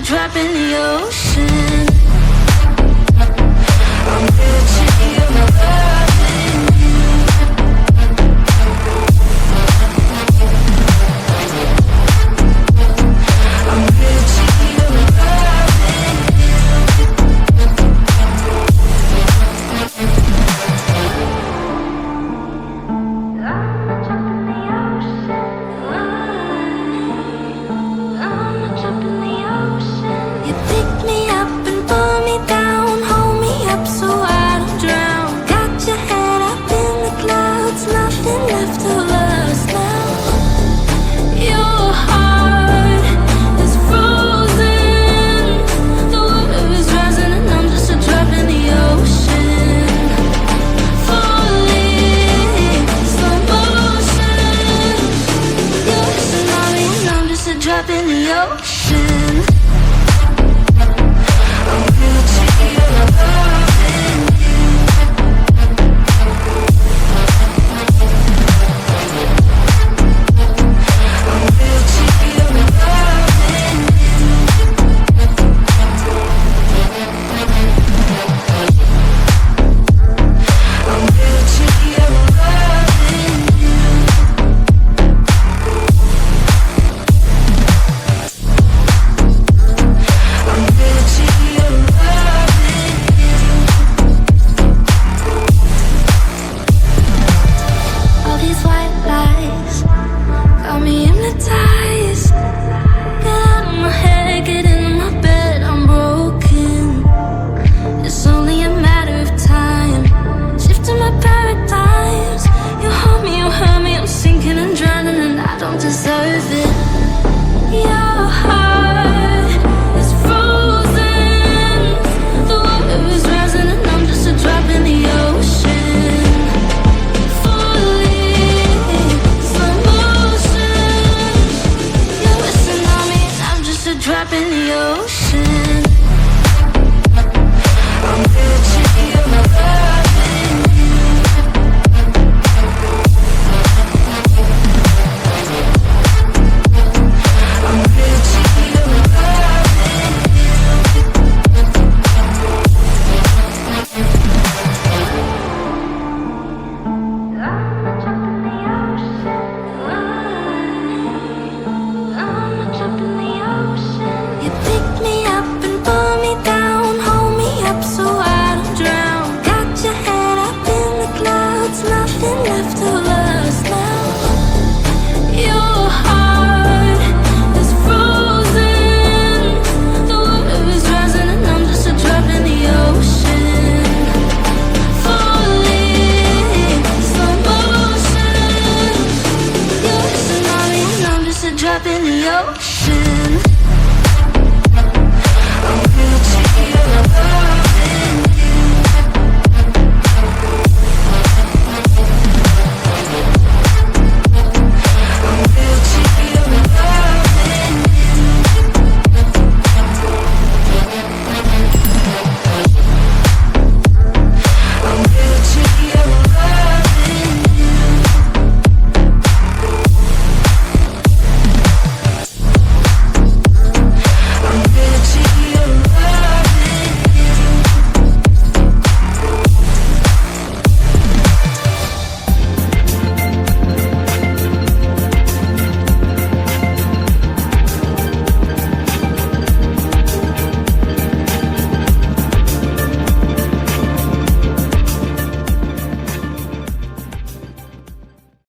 drop in the ocean. I'm guilty of loving you. I'm guilty of loving you pick me up and pull me down, hold me up so I don't drown. Got your head up in the clouds, nothing left of us now. Your heart is frozen, the water is rising and I'm just a drop in the ocean. Falling, slow motion. You're a tsunami and I'm just a drop in the ocean. I'm guilty of loving you. I'm guilty of loving you. I'm guilty of loving you. I'm guilty of loving you. All these white lies got me hypnotized. Get out of my head, get into my bed, I'm broken. It's only a matter of time. Shifting my paradigms. You hold me, you hurt me, I'm sinking and drowning and I don't deserve it. Your heart is frozen, the water is rising and I'm just a drop in the ocean. Falling, slow motion. You're a tsunami and I'm just a drop in the ocean.